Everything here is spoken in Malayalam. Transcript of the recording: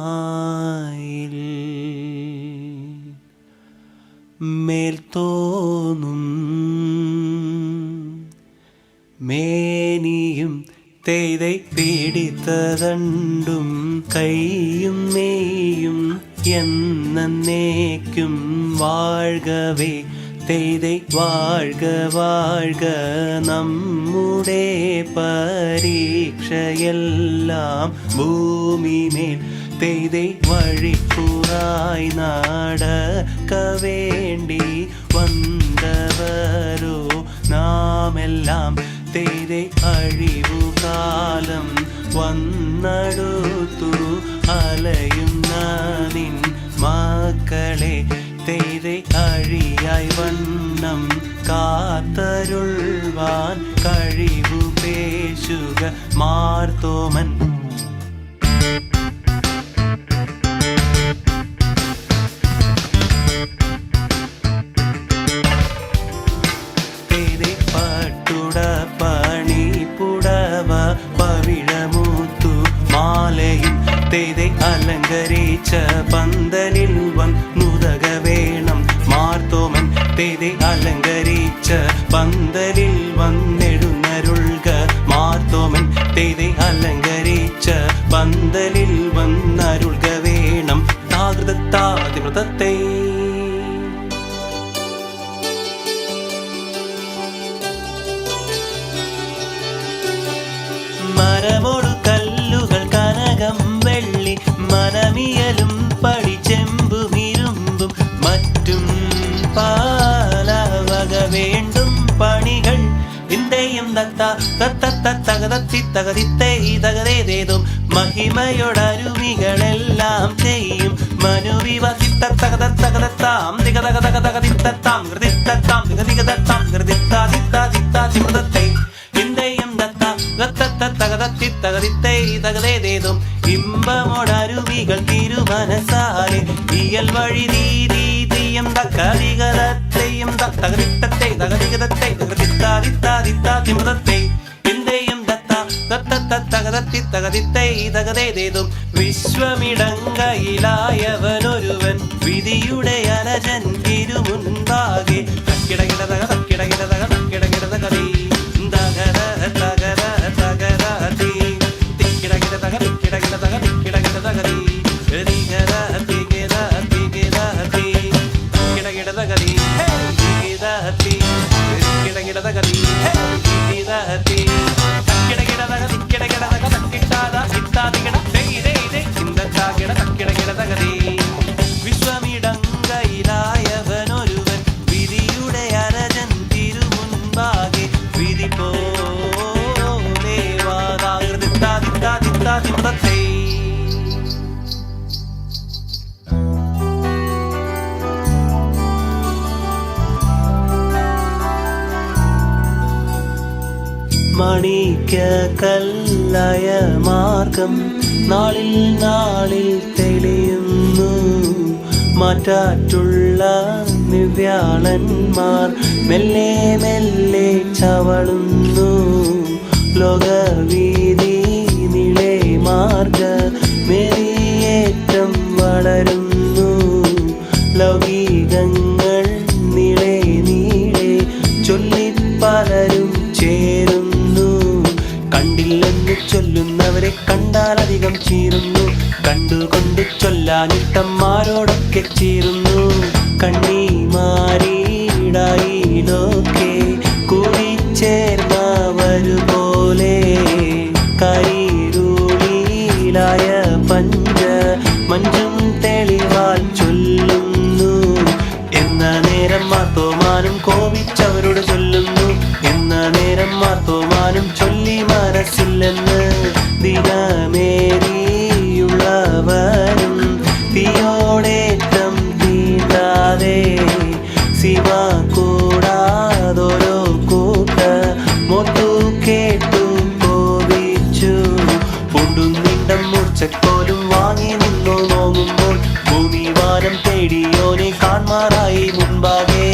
പീലിയുമായിൽ മേൽത്തോന്നും മേനിയും തെയ്தை പിടിത്തതണ്ടും കൈയും മേയും എന്നേക്കും വാഴ്കവേ തെയ്தை വാഴ്ക വാഴ്ക നമ്മുടെ പരീക്ഷയെല്ലാം ഭൂമിമേൽ തെയ്தை വഴിക്കുറായി നടക്ക വേണ്ടി വന്നവരോ നാമെല്ലാം തെയ്தை അഴിവുകാലം വന്നടുത്തു അലയുന്ന നിൻ മക്കളെ തെയ്தை അഴിയായി വണ്ണം കാത്തരുൾവാൻ കഴിവു പേശുക മാർത്തോമൻ. തെയ്தை പട്ടുട പണി പുടവ പവിഴമൂത്തു മാലയും തെയ്தை അലങ്കരിച്ച പന്തലിൽ വന്നുതക വേണം മാർത്തോമൻ. തെയ്தை അലങ്കരിച്ച പന്തലിൽ വന്നെഴുന്നരുൾക മാർത്തോമൻ. തെയ്தை അലങ്കരിച്ച പന്തലിൽ വന്നരുൾക വേണം. താകൃതത്താതിമൃതത്തെ മരമോടു കല്ലുകൾ കനകം വെള്ളി മനമിയലും പടിച്ചെമ്പും ഇരുമ്പും മറ്റും പാലവക വേണ്ടും പണികൾ ഇന്ത്യയും തകതിത്തേതും മഹിമയോടരുമികളെല്ലാം ചെയ്യും മനുവിവസിത്തം ദിഗതകതകതിത്താം ഹൃദിത്താം ദിഗതിഗതാം ഹൃദിത്താതിത്താതിത്താതിമൃതത്തെ ഇന്ത്യയും തകതേതും ഇമ്പമോടരുവികൾ തിരുമനസാലെ ഇയൽ വഴി നീതിയും തകതികതത്തെയും തകതിത്തത്തെ തകതികതത്തെ തകതിത്താതിത്താതിത്താതിമൃതത്തെ ഇന്ത്യയും തകതേതും വിശ്വമിടങ്കയിലായവനൊരുവൻ വിധിയുടെ അലജൻ തിരുമുൻപാകെ തക്കിടകിടതക തക്കിടകിടതക തക്കിടകിടതകതി വിശ്വമിടങ്കയിലായവനൊരുവൻ വിധിയുടെ അരജൻ തിരുമുൻപാകെ വിധി പോലെ വാദാകൃതിത്താതിത്താതിത്താതിമൃതത്തെ മണിക്ക കല്ലായ മാർഗം നാളിൽ നാളിൽ തെളിയുന്നു മാറ്റാറ്റുള്ള നിവ്യാളന്മാർ മെല്ലെ മെല്ലെ ചവളുന്നു ലോകവീതി നിളെ മാർഗ മെറിയേറ്റം വളരുന്നു ലൗകികങ്ങൾ നിളെ നീളെ ചൊല്ലി പലരും ചേരുന്നു കണ്ടില്ലെന്ന് ചൊല്ലുന്നവരെ കണ്ടാൽ അധികം ചീറുന്നു കണ്ടുകൊണ്ട് ചൊല്ലാനിട്ടന്മാരോടൊക്കെ ചീറുന്നു കണ്ണിമാരിടായിലൊക്കെ കൂടിച്ചേർന്നവരുപോലെ കൈരൂളിലായ പഞ്ച മഞ്ചും തെളിവാൽ ചൊല്ലുന്നു എന്ന നേരം മാർത്തോമാനും കോപിച്ചവരോട് ചൊല്ലുന്നു എന്ന നേരം മാർത്തോമാനും ചൊല്ലി മനസ്സില്ലെന്ന് ദിനമേറിയുള്ളവരും തീയോടേറ്റം തീണ്ടാതെ ശിവ കൂടാതോരോ കൂട്ട മൊത്തു കേട്ടു കോപിച്ചു കൊണ്ടും നിണ്ടം മൂർച്ചക്കോലും വാങ്ങി നിന്നു നോങ്ങുമ്പോൾ ഭൂമി വാനം തേടിയോനെ കാൺമാറായി മുൻപാകെ